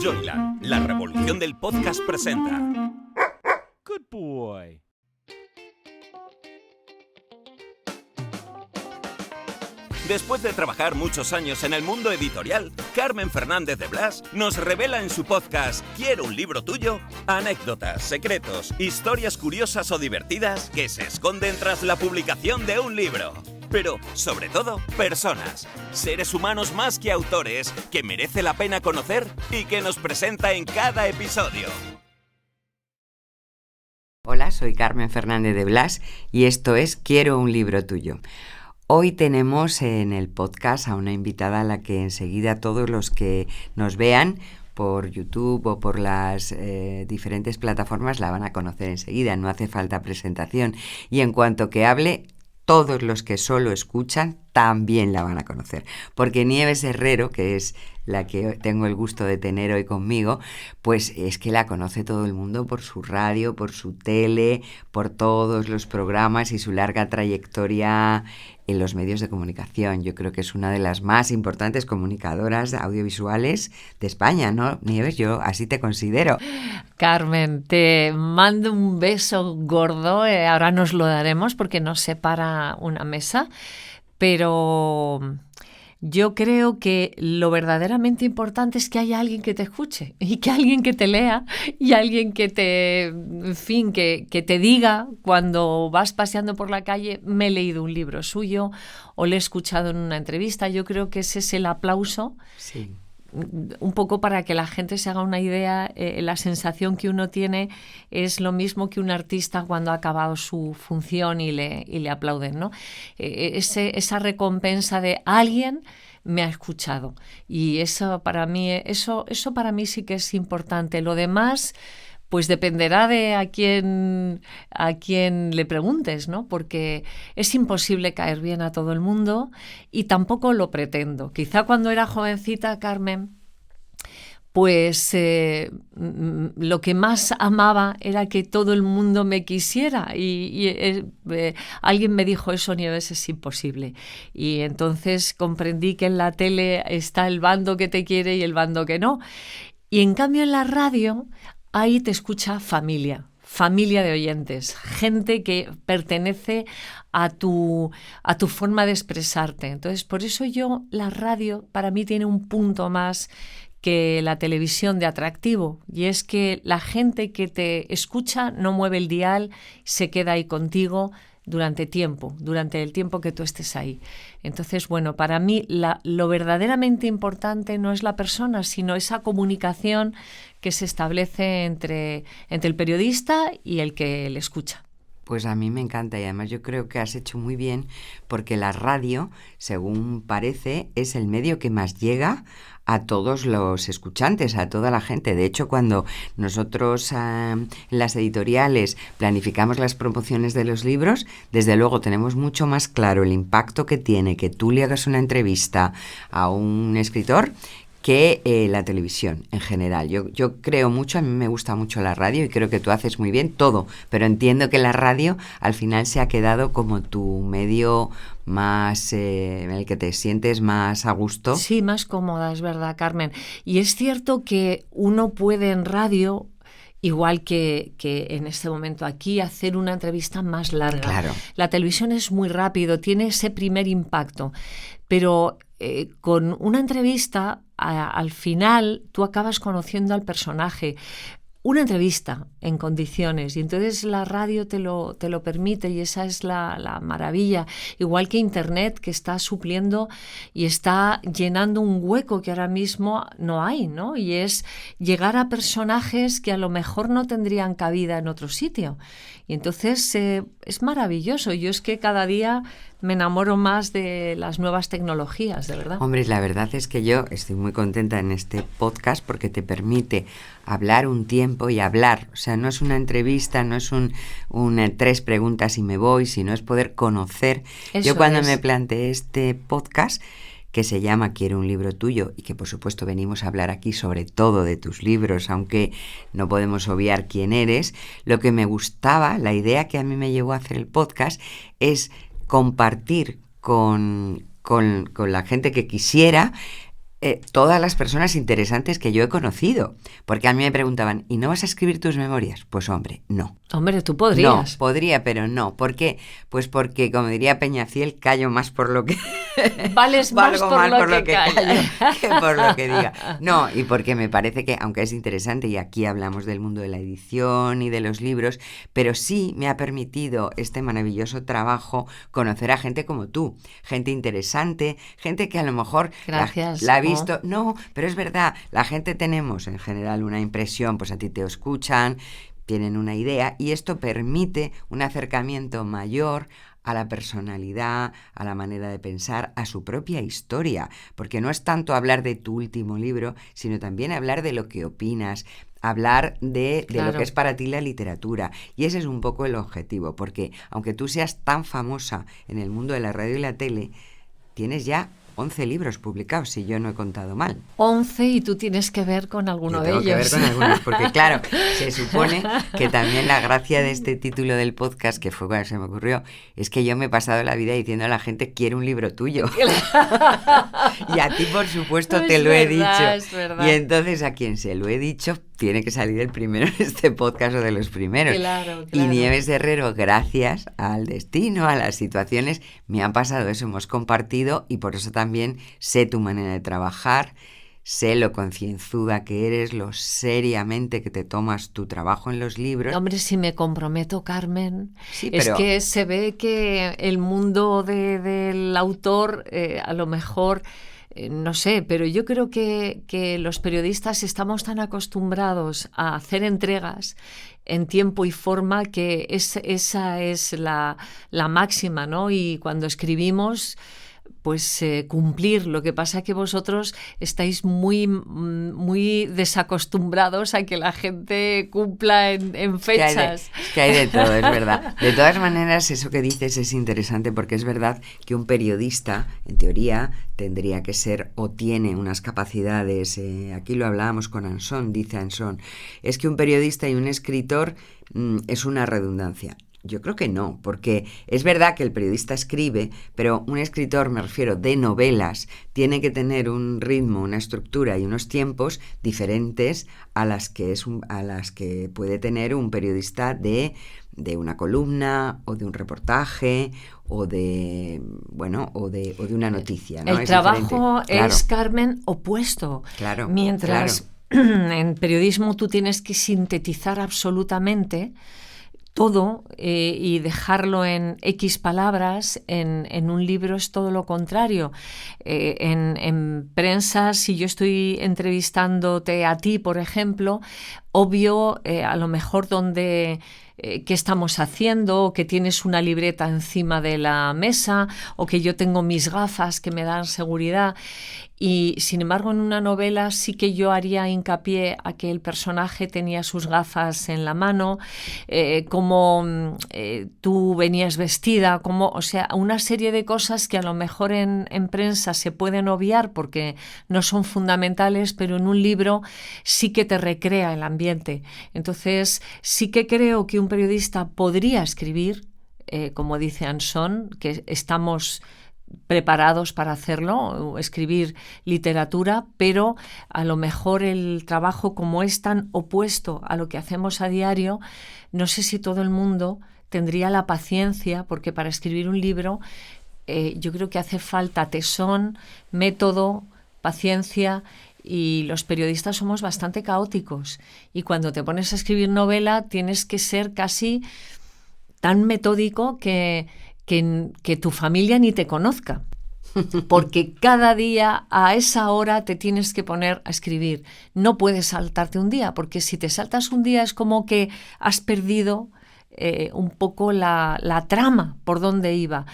Joyland, la revolución del podcast presenta. Good boy. Después de trabajar muchos años en el mundo editorial, Carmen Fernández de Blas nos revela en su podcast ¿Quiero un libro tuyo? Anécdotas, secretos, historias curiosas o divertidas que se esconden tras la publicación de un libro. Pero, sobre todo, personas, seres humanos más que autores, que merece la pena conocer y que nos presenta en cada episodio. Hola, soy Carmen Fernández de Blas y esto es Quiero un libro tuyo. Hoy tenemos en el podcast a una invitada a la que enseguida todos los que nos vean por YouTube o por las diferentes plataformas la van a conocer enseguida, no hace falta presentación. Y en cuanto que hable, todos los que solo escuchan también la van a conocer. Porque Nieves Herrero, que es la que tengo el gusto de tener hoy conmigo, pues es que la conoce todo el mundo por su radio, por su tele, por todos los programas y su larga trayectoria en los medios de comunicación. Yo creo que es una de las más importantes comunicadoras audiovisuales de España, ¿no, Nieves? Yo así te considero. Carmen, te mando un beso gordo, ahora nos lo daremos porque nos separa una mesa, pero yo creo que lo verdaderamente importante es que haya alguien que te escuche y que alguien que te lea y alguien que te, en fin, que te diga cuando vas paseando por la calle, me he leído un libro suyo o le he escuchado en una entrevista. Yo creo que ese es el aplauso. Sí. Un poco para que la gente se haga una idea, la sensación que uno tiene es lo mismo que un artista cuando ha acabado su función y le aplauden, ¿no? Esa recompensa de alguien me ha escuchado y eso para mí sí que es importante. Lo demás pues dependerá de a quién le preguntes, ¿no? Porque es imposible caer bien a todo el mundo y tampoco lo pretendo. Quizá cuando era jovencita, Carmen, pues lo que más amaba era que todo el mundo me quisiera y alguien me dijo eso, Nieves, es imposible. Y entonces comprendí que en la tele está el bando que te quiere y el bando que no. Y en cambio en la radio ahí te escucha familia de oyentes, gente que pertenece a tu forma de expresarte. Entonces, por eso la radio para mí tiene un punto más que la televisión de atractivo, y es que la gente que te escucha no mueve el dial, se queda ahí contigo durante el tiempo que tú estés ahí. Entonces, bueno, para mí lo verdaderamente importante no es la persona, sino esa comunicación que se establece entre el periodista y el que le escucha. Pues a mí me encanta y además yo creo que has hecho muy bien porque la radio, según parece, es el medio que más llega a todos los escuchantes, a toda la gente. De hecho, cuando nosotros en las editoriales planificamos las promociones de los libros, desde luego tenemos mucho más claro el impacto que tiene que tú le hagas una entrevista a un escritor que la televisión en general. Yo creo mucho, a mí me gusta mucho la radio y creo que tú haces muy bien todo, pero entiendo que la radio al final se ha quedado como tu medio más, en el que te sientes más a gusto. Sí, más cómoda, es verdad, Carmen. Y es cierto que uno puede en radio, igual que en este momento aquí, hacer una entrevista más larga. Claro. La televisión es muy rápido, tiene ese primer impacto, pero con una entrevista, al final tú acabas conociendo al personaje. Una entrevista en condiciones y entonces la radio te lo permite y esa es la maravilla. Igual que Internet, que está supliendo y está llenando un hueco que ahora mismo no hay, ¿no? Y es llegar a personajes que a lo mejor no tendrían cabida en otro sitio. Y entonces es maravilloso. Yo es que cada día me enamoro más de las nuevas tecnologías, de verdad. Hombre, la verdad es que yo estoy muy contenta en este podcast porque te permite hablar un tiempo y hablar. O sea, no es una entrevista, no es un 3 preguntas y me voy, sino es poder conocer. Eso yo cuando es. me planteé este podcast, que se llama Quiero un libro tuyo y que por supuesto venimos a hablar aquí sobre todo de tus libros, aunque no podemos obviar quién eres, lo que me gustaba, la idea que a mí me llevó a hacer el podcast es compartir con la gente que quisiera todas las personas interesantes que yo he conocido. Porque a mí me preguntaban, ¿y no vas a escribir tus memorias? Pues hombre, no. Hombre, tú podrías. No, podría, pero no. ¿Por qué? Pues porque, como diría Peñafiel, callo más por lo que... Vales más Valgo por más lo por que lo que callo que por lo que diga. No, y porque me parece que, aunque es interesante, y aquí hablamos del mundo de la edición y de los libros, pero sí me ha permitido este maravilloso trabajo conocer a gente como tú, gente interesante, gente que a lo mejor Gracias. la ha visto. No, pero es verdad, la gente tenemos en general una impresión, pues a ti te escuchan, tienen una idea, y esto permite un acercamiento mayor a la personalidad, a la manera de pensar, a su propia historia, porque no es tanto hablar de tu último libro, sino también hablar de lo que opinas, hablar de Claro. lo que es para ti la literatura. Y ese es un poco el objetivo, porque aunque tú seas tan famosa en el mundo de la radio y la tele, tienes ya 11 libros publicados, si yo no he contado mal. 11 y tú tienes que ver con alguno Yo de tengo ellos. que ver con algunos, porque claro, se supone que también la gracia de este título del podcast, que fue cuando se me ocurrió, es que yo me he pasado la vida diciendo a la gente, quiero un libro tuyo. Y a ti, por supuesto, Es te lo he verdad, dicho. es verdad. Y entonces a quien se lo he dicho, tiene que salir el primero en este podcast o de los primeros. Claro, Y claro. Nieves Herrero, gracias al destino, a las situaciones, me han pasado eso, hemos compartido, y por eso también sé tu manera de trabajar, sé lo concienzuda que eres, lo seriamente que te tomas tu trabajo en los libros. Hombre, si me comprometo, Carmen, Sí, es pero- que se ve que el mundo del autor, a lo mejor, no sé, pero yo creo que los periodistas estamos tan acostumbrados a hacer entregas en tiempo y forma que esa es la máxima, ¿no? Y cuando escribimos, pues cumplir. Lo que pasa es que vosotros estáis muy desacostumbrados a que la gente cumpla en fechas. Es que hay de todo, es verdad. De todas maneras, eso que dices es interesante, porque es verdad que un periodista, en teoría, tendría que ser o tiene unas capacidades, aquí lo hablábamos con Anson, dice Anson, es que un periodista y un escritor es una redundancia. Yo creo que no, porque es verdad que el periodista escribe, pero un escritor, me refiero, de novelas, tiene que tener un ritmo, una estructura y unos tiempos diferentes a las que puede tener un periodista de una columna o de un reportaje o de una noticia, ¿no? El Es trabajo diferente. Claro, es, Carmen, opuesto. Claro, Mientras en periodismo tú tienes que sintetizar absolutamente todo y dejarlo en X palabras, en un libro es todo lo contrario. En prensa, si yo estoy entrevistándote a ti, por ejemplo, obvio, a lo mejor donde... qué estamos haciendo, o que tienes una libreta encima de la mesa, o que yo tengo mis gafas que me dan seguridad. Y sin embargo, en una novela sí que yo haría hincapié a que el personaje tenía sus gafas en la mano, cómo tú venías vestida, o sea, una serie de cosas que a lo mejor en prensa se pueden obviar porque no son fundamentales, pero en un libro sí que te recrea el ambiente. Entonces, sí que creo que un periodista podría escribir, como dice Anson, que estamos preparados para hacerlo, escribir literatura, pero a lo mejor el trabajo, como es tan opuesto a lo que hacemos a diario, no sé si todo el mundo tendría la paciencia, porque para escribir un libro yo creo que hace falta tesón, método, paciencia, y los periodistas somos bastante caóticos, y cuando te pones a escribir novela tienes que ser casi tan metódico que tu familia ni te conozca, porque cada día a esa hora te tienes que poner a escribir. No puedes saltarte un día, porque si te saltas un día es como que has perdido un poco la trama por donde iba.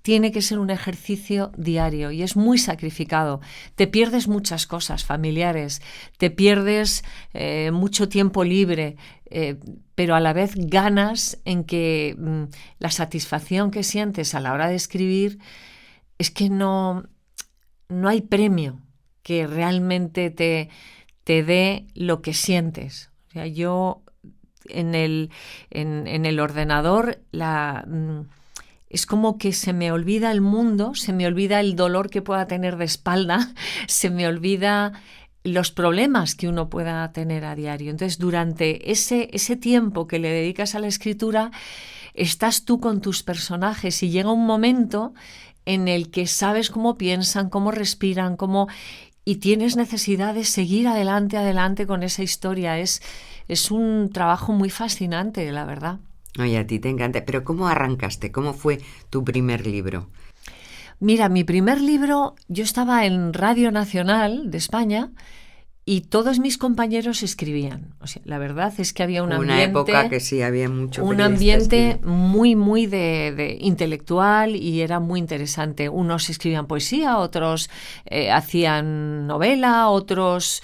Tiene que ser un ejercicio diario y es muy sacrificado. Te pierdes muchas cosas familiares, te pierdes mucho tiempo libre, pero a la vez ganas en que la satisfacción que sientes a la hora de escribir es que no hay premio que realmente te dé lo que sientes. O sea, yo en el ordenador es como que se me olvida el mundo, se me olvida el dolor que pueda tener de espalda, se me olvida los problemas que uno pueda tener a diario. Entonces, durante ese tiempo que le dedicas a la escritura, estás tú con tus personajes y llega un momento en el que sabes cómo piensan, cómo respiran, y tienes necesidad de seguir adelante con esa historia. Es un trabajo muy fascinante, la verdad. Oye, a ti te encanta. Pero ¿cómo arrancaste? ¿Cómo fue tu primer libro? Mira, mi primer libro, yo estaba en Radio Nacional de España y todos mis compañeros escribían. O sea, la verdad es que había un ambiente... Una época que sí, había mucho un ambiente muy de intelectual y era muy interesante. Unos escribían poesía, otros hacían novela, otros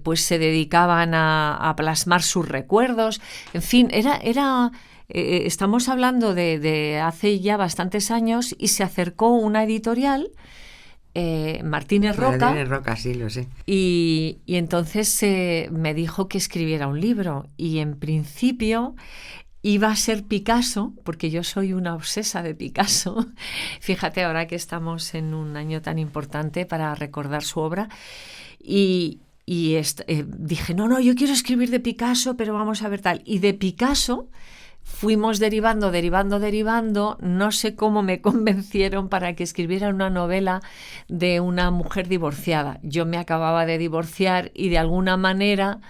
pues se dedicaban a plasmar sus recuerdos. En fin, estamos hablando de hace ya bastantes años y se acercó una editorial, Martínez Roca. Martínez Roca, sí, lo sé. Y entonces me dijo que escribiera un libro y en principio iba a ser Picasso, porque yo soy una obsesa de Picasso. Fíjate, ahora que estamos en un año tan importante para recordar su obra. Y dije, no, yo quiero escribir de Picasso, pero vamos a ver tal. Y de Picasso fuimos derivando, no sé cómo me convencieron para que escribiera una novela de una mujer divorciada. Yo me acababa de divorciar y de alguna manera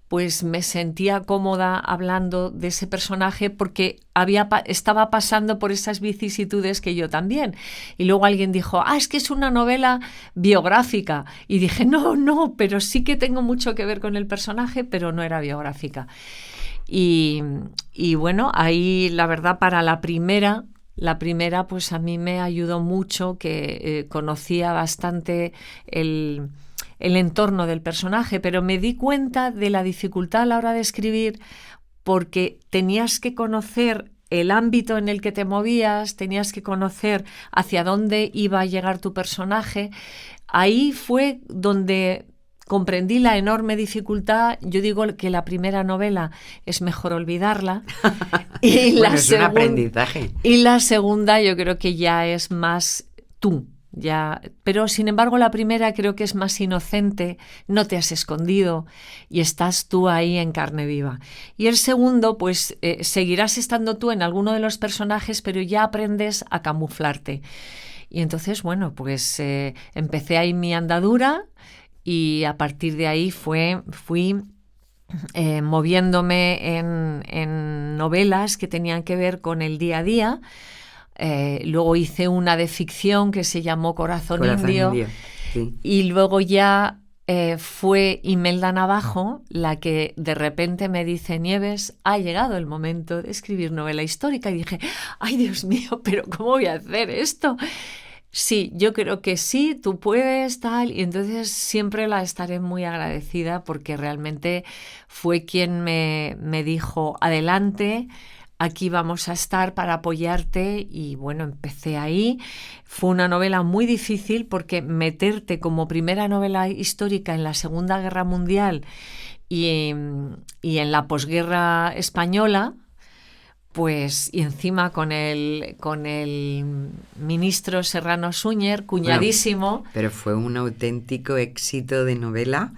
pues me sentía cómoda hablando de ese personaje porque estaba pasando por esas vicisitudes que yo también. Y luego alguien dijo, es que es una novela biográfica. Y dije, no, pero sí que tengo mucho que ver con el personaje, pero no era biográfica. Y bueno, ahí la verdad para la primera pues a mí me ayudó mucho que conocía bastante el entorno del personaje, pero me di cuenta de la dificultad a la hora de escribir porque tenías que conocer el ámbito en el que te movías, tenías que conocer hacia dónde iba a llegar tu personaje. Ahí fue donde comprendí la enorme dificultad. Yo digo que la primera novela es mejor olvidarla. Y bueno, es un aprendizaje. Y la segunda yo creo que ya es más tú. Pero sin embargo la primera creo que es más inocente, no te has escondido y estás tú ahí en carne viva. Y el segundo, pues seguirás estando tú en alguno de los personajes, pero ya aprendes a camuflarte. Y entonces, bueno, pues empecé ahí mi andadura. Y a partir de ahí fui moviéndome en novelas que tenían que ver con el día a día. Luego hice una de ficción que se llamó Corazón Indio. Sí. Y luego ya fue Imelda Navajo la que de repente me dice, Nieves, ha llegado el momento de escribir novela histórica. Y dije, ay Dios mío, pero ¿cómo voy a hacer esto? Sí, yo creo que sí, tú puedes, tal, y entonces siempre la estaré muy agradecida porque realmente fue quien me dijo, adelante, aquí vamos a estar para apoyarte. Y bueno, empecé ahí. Fue una novela muy difícil porque meterte como primera novela histórica en la Segunda Guerra Mundial y en la posguerra española, pues, y encima con el ministro Serrano Suñer, cuñadísimo. Bueno, pero fue un auténtico éxito de novela.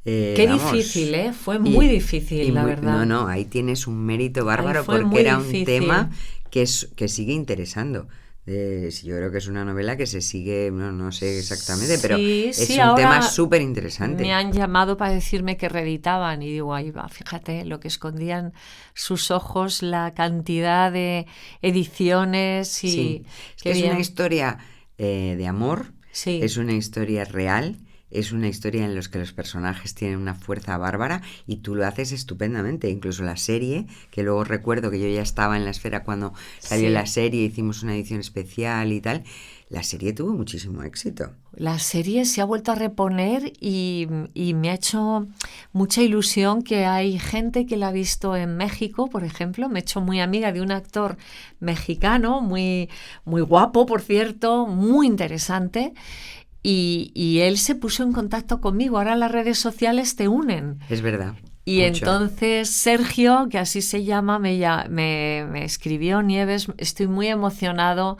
Qué difícil, ¿eh? Fue muy difícil, la verdad. No, ahí tienes un mérito bárbaro porque era un tema que sigue interesando. Yo creo que es una novela que se sigue, no sé exactamente, pero es un tema súper interesante. Me han llamado para decirme que reeditaban y digo, ahí va, fíjate lo que escondían sus ojos, la cantidad de ediciones. Sí, es una historia de amor, sí. Es una historia real. Es una historia en la que los personajes tienen una fuerza bárbara y tú lo haces estupendamente. Incluso la serie, que luego recuerdo que yo ya estaba en la Esfera cuando salió la serie, hicimos una edición especial y tal. La serie tuvo muchísimo éxito. La serie se ha vuelto a reponer y me ha hecho mucha ilusión que hay gente que la ha visto en México, por ejemplo. Me he hecho muy amiga de un actor mexicano, muy, muy guapo, por cierto, muy interesante. Y él se puso en contacto conmigo. Ahora las redes sociales te unen. Es verdad. Y Mucho. entonces Sergio, que así se llama, me escribió: Nieves, estoy muy emocionado.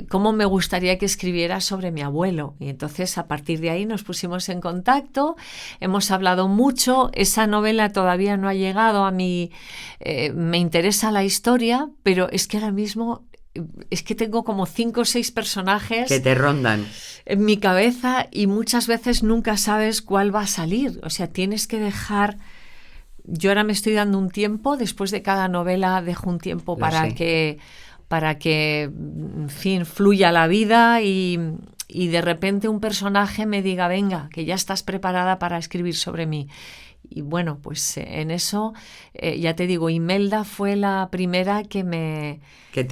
Cómo me gustaría que escribiera sobre mi abuelo. Y entonces a partir de ahí nos pusimos en contacto, hemos hablado mucho. Esa novela todavía no ha llegado a mí, me interesa la historia, pero es que ahora mismo es que tengo como 5 o 6 personajes Que te rondan. en mi cabeza y muchas veces nunca sabes cuál va a salir. O sea, tienes que dejar... Yo ahora me estoy dando un tiempo, después de cada novela dejo un tiempo Lo para sé. que, en fin, fluya la vida y de repente un personaje me diga: venga, que ya estás preparada para escribir sobre mí. Y bueno, pues en eso, ya te digo, Imelda fue la primera que me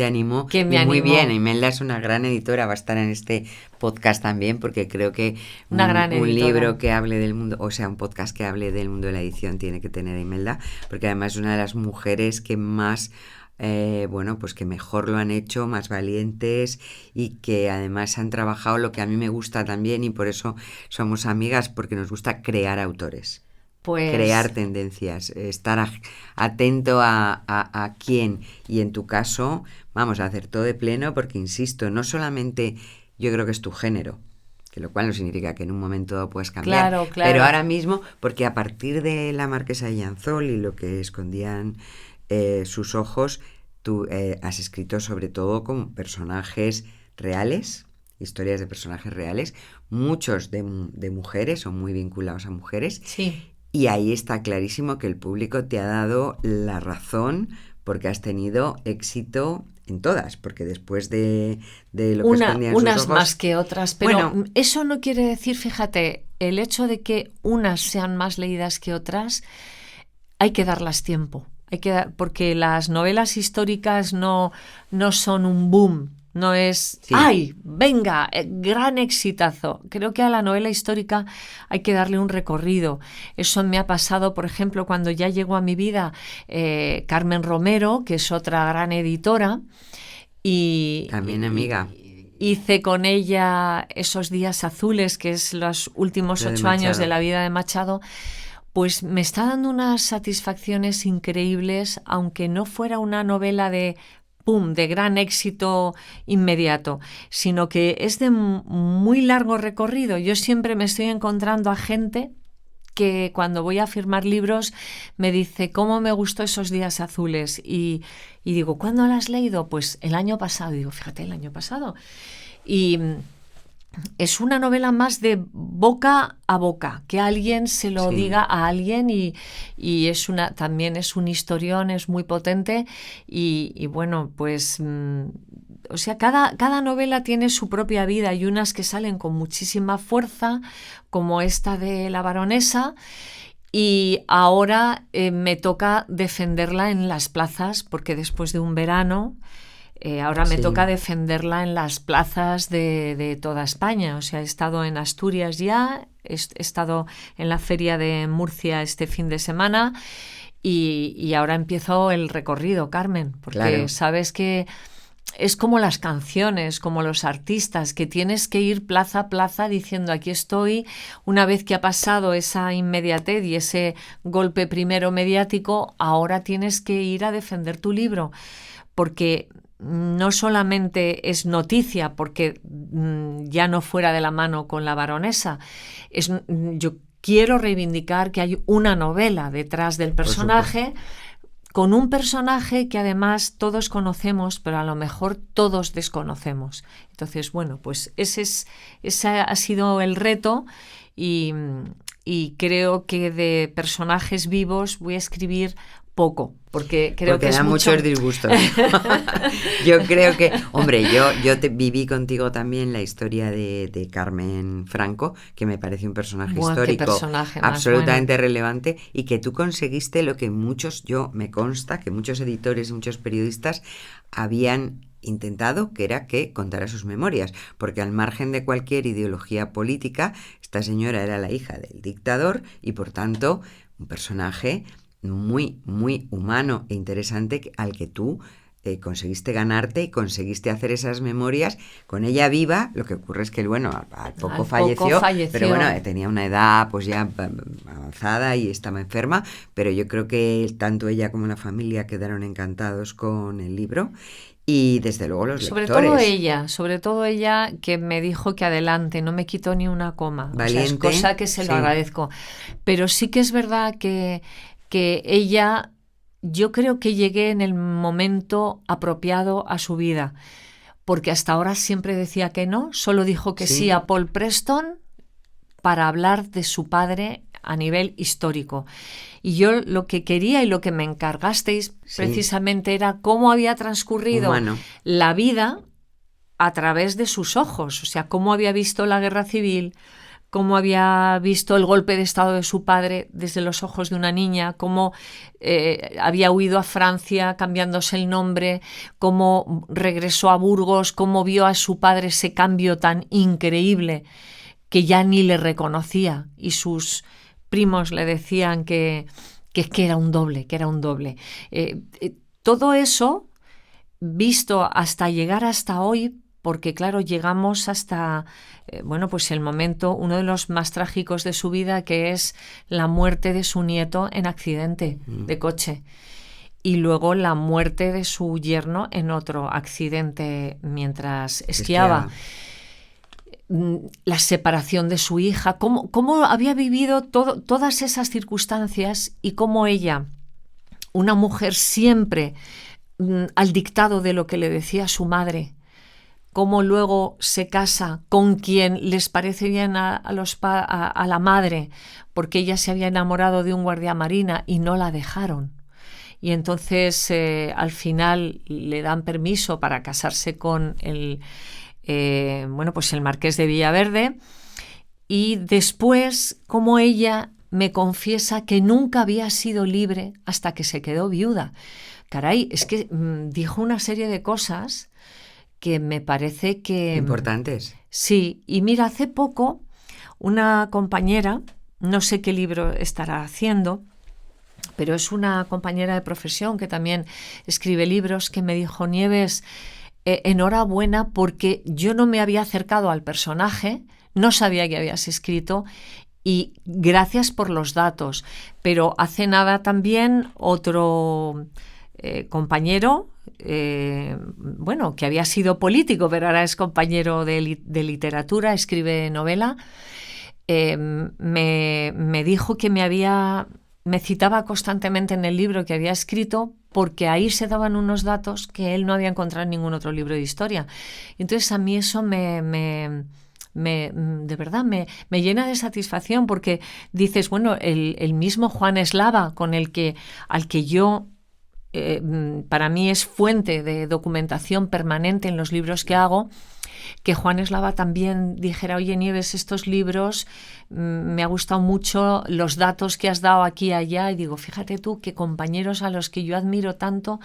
animó. Que me Y muy animó. bien, Imelda es una gran editora, va a estar en este podcast también, porque creo que Una gran un editora. libro que hable del mundo, o sea, un podcast que hable del mundo de la edición tiene que tener a Imelda, porque además es una de las mujeres que más... pues que mejor lo han hecho, más valientes y que además han trabajado lo que a mí me gusta también y por eso somos amigas, porque nos gusta crear autores. pues Crear tendencias, estar atento a quién, y en tu caso vamos a hacer todo de pleno, porque insisto, no solamente yo creo que es tu género, que lo cual no significa que en un momento dado puedas cambiar, Claro. pero ahora mismo, porque a partir de La Marquesa de Llanzol y lo que escondían sus ojos, tú has escrito sobre todo con personajes reales, historias de personajes reales, muchos de mujeres o muy vinculados a mujeres. Sí. Y ahí está clarísimo que el público te ha dado la razón, porque has tenido éxito en todas, porque después de lo que escondían sus unas ojos... más que otras, pero Bueno, eso no quiere decir, fíjate, el hecho de que unas sean más leídas que otras, hay que darlas tiempo. Porque las novelas históricas no son un boom. No es, Sí. ¡ay, venga, gran exitazo! Creo que a la novela histórica hay que darle un recorrido. Eso me ha pasado, por ejemplo, cuando ya llegó a mi vida Carmen Romero, que es otra gran editora. Y También amiga. Hice con ella Esos días azules, que es los últimos Lo de 8 años Machado. de la vida de Machado. Pues me está dando unas satisfacciones increíbles, aunque no fuera una novela de gran éxito inmediato, sino que es de muy largo recorrido. Yo siempre me estoy encontrando a gente que cuando voy a firmar libros me dice: ¿cómo me gustó Esos días azules? Y digo: ¿cuándo la has leído? Pues el año pasado. Y digo: fíjate, el año pasado. Y es una novela más de boca a boca, que alguien se lo Sí. diga a alguien, y también es un historión, es muy potente y bueno, pues o sea, cada novela tiene su propia vida. Hay unas que salen con muchísima fuerza, como esta de La Baronesa, y ahora me toca defenderla en las plazas, porque después de un verano... ahora me Sí. toca defenderla en las plazas de toda España. O sea, he estado en Asturias ya, he estado en la feria de Murcia este fin de semana y ahora empiezo el recorrido, Carmen, porque Claro. sabes que es como las canciones, como los artistas, que tienes que ir plaza a plaza diciendo: aquí estoy. Una vez que ha pasado esa inmediatez y ese golpe primero mediático, ahora tienes que ir a defender tu libro, porque no solamente es noticia porque ya no fuera de la mano con La Baronesa, yo quiero reivindicar que hay una novela detrás del personaje, con un personaje que además todos conocemos, pero a lo mejor todos desconocemos. Entonces, bueno, pues ese ha sido el reto, y creo que de personajes vivos voy a escribir poco, porque creo que da muchos disgustos. Yo creo que, hombre, yo viví contigo también la historia de Carmen Franco, que me parece un personaje Buah, qué histórico personaje más absolutamente relevante, y que tú conseguiste lo que me consta que muchos editores y muchos periodistas habían intentado, que era que contara sus memorias, porque al margen de cualquier ideología política, esta señora era la hija del dictador y por tanto un personaje muy, muy humano e interesante al que tú conseguiste ganarte y conseguiste hacer esas memorias con ella viva. Lo que ocurre es que, bueno, al poco falleció, pero bueno, tenía una edad pues ya avanzada y estaba enferma, pero yo creo que tanto ella como la familia quedaron encantados con el libro. Y desde luego los lectores. Sobre todo ella que me dijo que adelante, no me quitó ni una coma. Valiente, o sea, es cosa que se lo agradezco. Pero sí que es verdad que ella, yo creo que llegué en el momento apropiado a su vida, porque hasta ahora siempre decía que no, solo dijo que sí a Paul Preston para hablar de su padre a nivel histórico. Y yo lo que quería y lo que me encargasteis precisamente era cómo había transcurrido la vida a través de sus ojos, o sea, cómo había visto la guerra civil, cómo había visto el golpe de estado de su padre desde los ojos de una niña, cómo había huido a Francia cambiándose el nombre, cómo regresó a Burgos, cómo vio a su padre ese cambio tan increíble que ya ni le reconocía y sus primos le decían que era un doble, que era un doble. Todo eso visto hasta llegar hasta hoy, porque claro, llegamos hasta, pues el momento, uno de los más trágicos de su vida, que es la muerte de su nieto en accidente de coche. Y luego la muerte de su yerno en otro accidente mientras esquiaba. La separación de su hija, cómo había vivido todas esas circunstancias y cómo ella, una mujer siempre al dictado de lo que le decía su madre, cómo luego se casa con quien les parece bien a la madre, porque ella se había enamorado de un guardiamarina y no la dejaron. Y entonces al final le dan permiso para casarse con el marqués de Villaverde, y después como ella me confiesa que nunca había sido libre hasta que se quedó viuda. Caray, es que dijo una serie de cosas que me parece que... importantes. Sí, y mira, hace poco una compañera, no sé qué libro estará haciendo, pero es una compañera de profesión que también escribe libros, que me dijo: Nieves, enhorabuena, porque yo no me había acercado al personaje, no sabía que habías escrito, y gracias por los datos. Pero hace nada también otro compañero, que había sido político, pero ahora es compañero de literatura, escribe novela, me dijo que me citaba constantemente en el libro que había escrito, porque ahí se daban unos datos que él no había encontrado en ningún otro libro de historia. Entonces a mí eso de verdad me llena de satisfacción, porque dices, bueno, el mismo Juan Eslava, al que yo, para mí es fuente de documentación permanente en los libros que hago, que Juan Eslava también dijera: oye, Nieves, estos libros me ha gustado mucho los datos que has dado aquí y allá, y digo, fíjate tú que compañeros a los que yo admiro tanto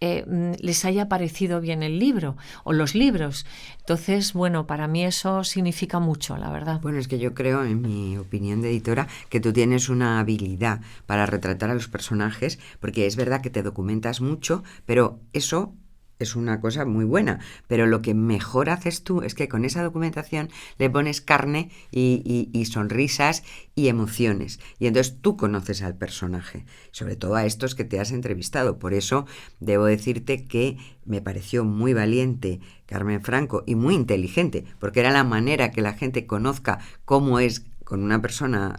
les haya parecido bien el libro o los libros. Entonces, bueno, para mí eso significa mucho, la verdad. Bueno, es que yo creo, en mi opinión de editora, que tú tienes una habilidad para retratar a los personajes, porque es verdad que te documentas mucho, pero eso es una cosa muy buena, pero lo que mejor haces tú es que con esa documentación le pones carne y sonrisas y emociones, y entonces tú conoces al personaje, sobre todo a estos que te has entrevistado. Por eso debo decirte que me pareció muy valiente Carmen Franco y muy inteligente, porque era la manera que la gente conozca cómo es con una persona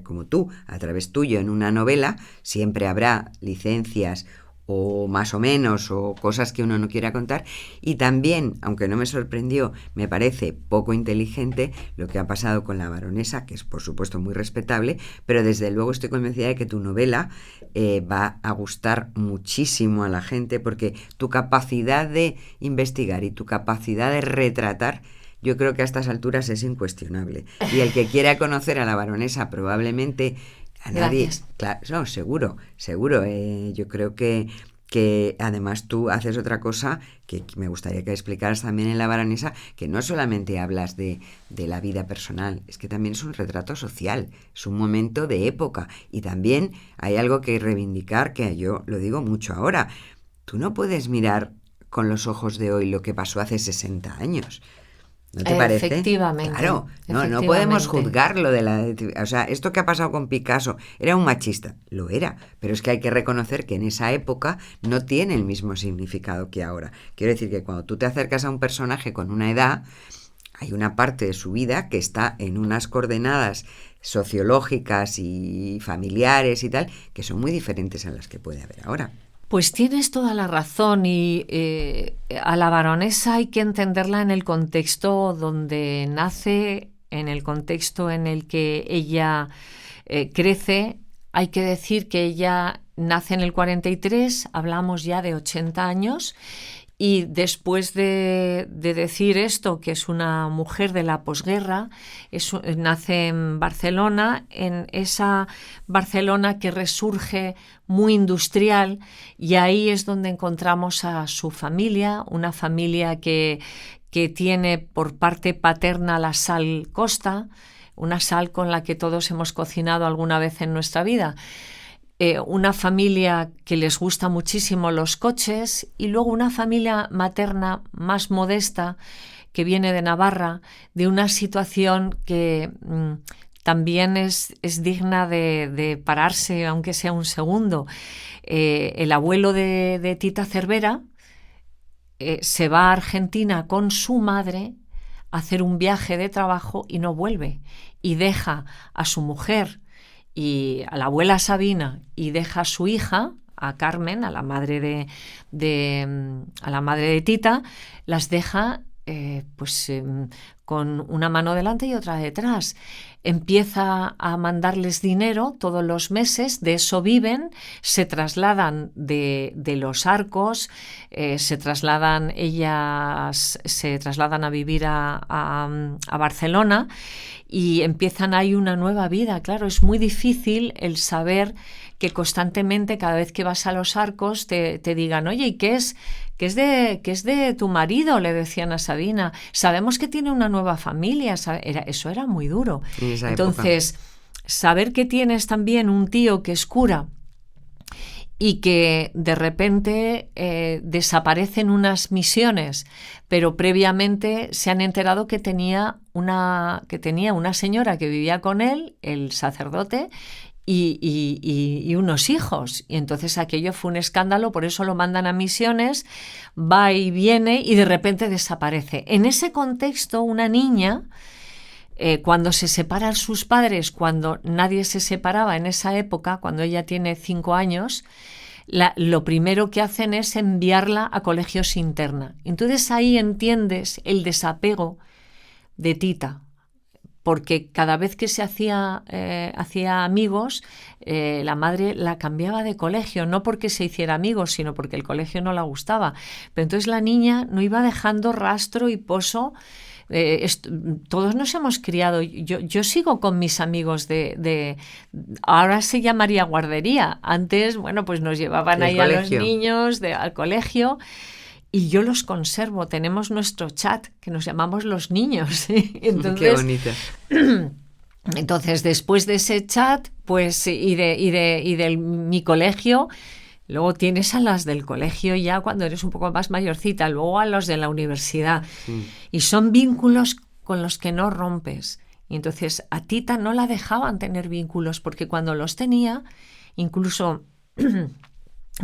como tú, a través tuyo en una novela. Siempre habrá licencias o más o menos, o cosas que uno no quiera contar, y también, aunque no me sorprendió, me parece poco inteligente lo que ha pasado con la baronesa, que es por supuesto muy respetable, pero desde luego estoy convencida de que tu novela va a gustar muchísimo a la gente, porque tu capacidad de investigar y tu capacidad de retratar, yo creo que a estas alturas es incuestionable, y el que quiera conocer a la baronesa probablemente... A nadie, claro, no, seguro. Yo creo que además tú haces otra cosa que me gustaría que explicaras también en La baronesa, que no solamente hablas de la vida personal, es que también es un retrato social, es un momento de época, y también hay algo que reivindicar, que yo lo digo mucho ahora. tú no puedes mirar con los ojos de hoy lo que pasó hace 60 años. ¿No te parece? Efectivamente. Claro, no podemos juzgarlo o sea, esto que ha pasado con Picasso, ¿era un machista? Lo era, pero es que hay que reconocer que en esa época no tiene el mismo significado que ahora. Quiero decir que cuando tú te acercas a un personaje con una edad, hay una parte de su vida que está en unas coordenadas sociológicas y familiares y tal, que son muy diferentes a las que puede haber ahora. Pues tienes toda la razón y a la baronesa hay que entenderla en el contexto donde nace, en el contexto en el que ella crece. Hay que decir que ella nace en el 43, hablamos ya de 80 años, y después de decir esto, que es una mujer de la posguerra, nace en Barcelona, en esa Barcelona que resurge muy industrial, y ahí es donde encontramos a su familia, una familia que tiene por parte paterna la sal Costa, una sal con la que todos hemos cocinado alguna vez en nuestra vida. Una familia que les gusta muchísimo los coches, y luego una familia materna más modesta que viene de Navarra, de una situación que también es digna de pararse, aunque sea un segundo. El abuelo de Tita Cervera se va a Argentina con su madre a hacer un viaje de trabajo y no vuelve, y deja a su mujer y a la abuela Sabina, y deja a su hija, a Carmen, a la madre de Tita, las deja con una mano delante y otra detrás. Empieza a mandarles dinero todos los meses, de eso viven, se trasladan de Los Arcos, se trasladan a vivir a Barcelona, y empiezan ahí una nueva vida. Claro, es muy difícil el saber que constantemente, cada vez que vas a Los Arcos, te digan, oye, ¿y qué es de tu marido?, le decían a Sabina. Sabemos que tiene una nueva familia. Eso era muy duro. Entonces, saber que tienes también un tío que es cura y que de repente desaparecen unas misiones, pero previamente se han enterado que tenía una señora que vivía con él, el sacerdote, y unos hijos. Y entonces aquello fue un escándalo, por eso lo mandan a misiones, va y viene y de repente desaparece. En ese contexto, una niña, cuando se separan sus padres, cuando nadie se separaba en esa época, cuando ella tiene 5 años, lo primero que hacen es enviarla a colegios interna. Entonces ahí entiendes el desapego de Tita, porque cada vez que se hacía amigos, la madre la cambiaba de colegio, no porque se hiciera amigos, sino porque el colegio no la gustaba. Pero entonces la niña no iba dejando rastro y pozo. Todos nos hemos criado. Yo sigo con mis amigos ahora se llamaría guardería. Antes, bueno, pues nos llevaban ahí colegio. A los niños al colegio. Y yo los conservo, tenemos nuestro chat que nos llamamos los niños. Entonces, qué bonito. Entonces, después de ese chat, pues, y de mi colegio, luego tienes a las del colegio ya cuando eres un poco más mayorcita, luego a los de la universidad. Y son vínculos con los que no rompes. Y entonces a Tita no la dejaban tener vínculos, porque cuando los tenía, incluso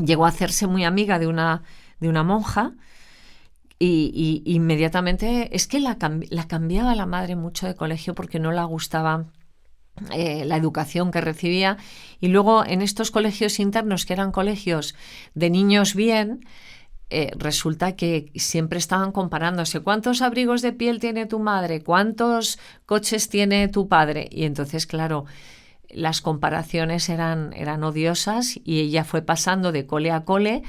llegó a hacerse muy amiga de una monja, y inmediatamente es que la cambiaba la madre mucho de colegio porque no le gustaba la educación que recibía. Y luego en estos colegios internos, que eran colegios de niños bien, resulta que siempre estaban comparándose. ¿Cuántos abrigos de piel tiene tu madre? ¿Cuántos coches tiene tu padre? Y entonces, claro, las comparaciones eran odiosas, y ella fue pasando de cole a cole.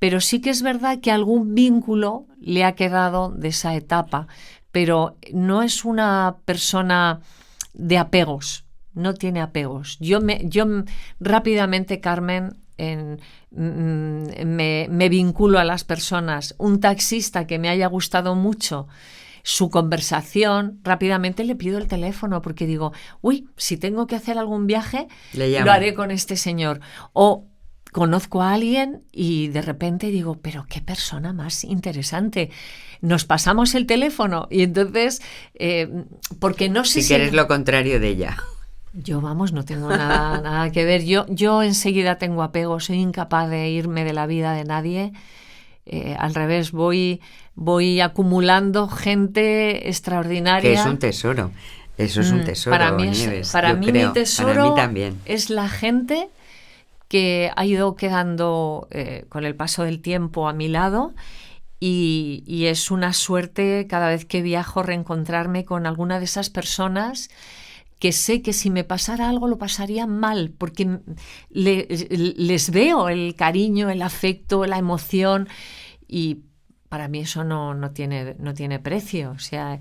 Pero sí que es verdad que algún vínculo le ha quedado de esa etapa, pero no es una persona de apegos, no tiene apegos. Yo rápidamente, Carmen, me vinculo a las personas. Un taxista que me haya gustado mucho su conversación, rápidamente le pido el teléfono, porque digo, si tengo que hacer algún viaje, lo haré con este señor. O conozco a alguien y de repente digo, pero qué persona más interesante. Nos pasamos el teléfono y entonces, porque no sé si eres lo contrario de ella. Yo, vamos, no tengo nada que ver. Yo enseguida tengo apego, soy incapaz de irme de la vida de nadie. Al revés, voy acumulando gente extraordinaria. Que es un tesoro. Eso es un tesoro, para mí Nieves. Para mí mi tesoro también. Es la gente que ha ido quedando con el paso del tiempo a mi lado y es una suerte cada vez que viajo reencontrarme con alguna de esas personas que sé que si me pasara algo lo pasaría mal, porque les veo el cariño, el afecto, la emoción, y para mí eso no tiene precio. O sea,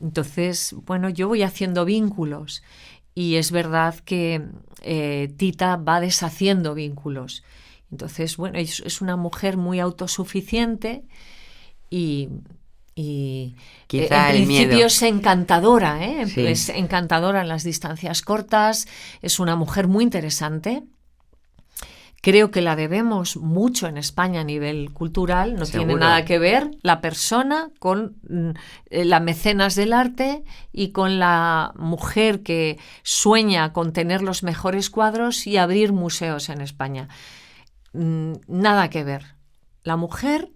entonces, bueno, yo voy haciendo vínculos y es verdad que Tita va deshaciendo vínculos. Entonces, bueno, es una mujer muy autosuficiente y quizá en principio miedo. Es encantadora, Sí. Es encantadora en las distancias cortas, es una mujer muy interesante. Creo que la debemos mucho en España a nivel cultural, no Seguro. tiene nada que ver la persona con la mecenas del arte y con la mujer que sueña con tener los mejores cuadros y abrir museos en España. Nada que ver. La mujer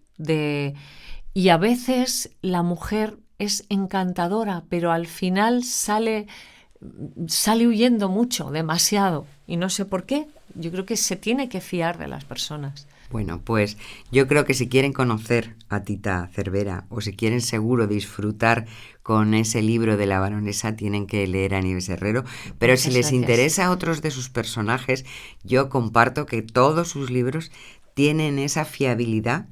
y a veces la mujer es encantadora, pero al final sale huyendo mucho, demasiado, y no sé por qué. Yo creo que se tiene que fiar de las personas. Bueno, pues yo creo que si quieren conocer a Tita Cervera o si quieren seguro disfrutar con ese libro de la baronesa, tienen que leer a Nieves Herrero. Pero Muchas si les gracias. interesa a otros de sus personajes, yo comparto que todos sus libros tienen esa fiabilidad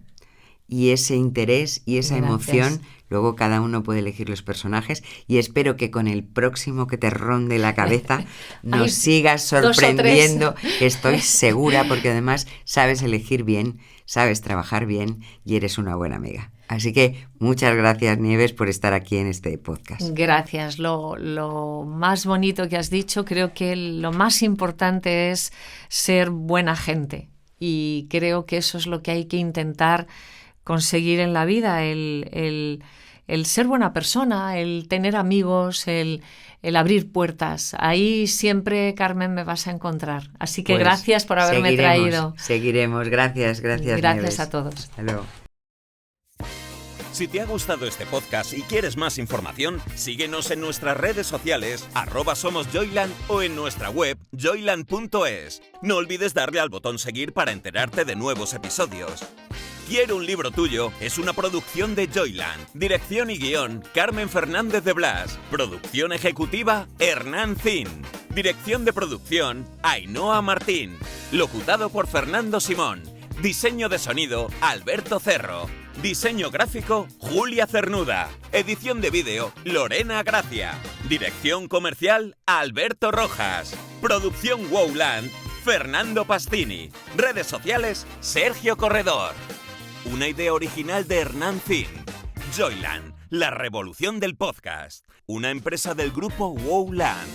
y ese interés y esa Gracias. emoción. Luego cada uno puede elegir los personajes y espero que con el próximo que te ronde la cabeza nos Ay, sigas 2 o 3. sorprendiendo. Estoy segura porque además sabes elegir bien, sabes trabajar bien y eres una buena amiga. Así que muchas gracias, Nieves, por estar aquí en este podcast. Gracias. Lo más bonito que has dicho, creo que lo más importante es ser buena gente y creo que eso es lo que hay que intentar conseguir en la vida, el ser buena persona, el tener amigos, el abrir puertas. Ahí siempre, Carmen, me vas a encontrar. Así que Pues gracias por haberme traído. Seguiremos. Gracias, Gracias Nieves. a todos. Hasta luego. Si te ha gustado este podcast y quieres más información, síguenos en nuestras redes sociales, @somosjoyland o en nuestra web joyland.es. No olvides darle al botón seguir para enterarte de nuevos episodios. Quiero un libro tuyo es una producción de Joyland. Dirección y guión, Carmen Fernández de Blas. Producción ejecutiva, Hernán Zin. Dirección de producción, Ainhoa Martín. Locutado por Fernando Simón. Diseño de sonido, Alberto Cerro. Diseño gráfico, Julia Cernuda. Edición de vídeo, Lorena Gracia. Dirección comercial, Alberto Rojas. Producción Wowland, Fernando Pastini. Redes sociales, Sergio Corredor. Una idea original de Hernán Zin. Joyland, la revolución del podcast. Una empresa del grupo Wowland.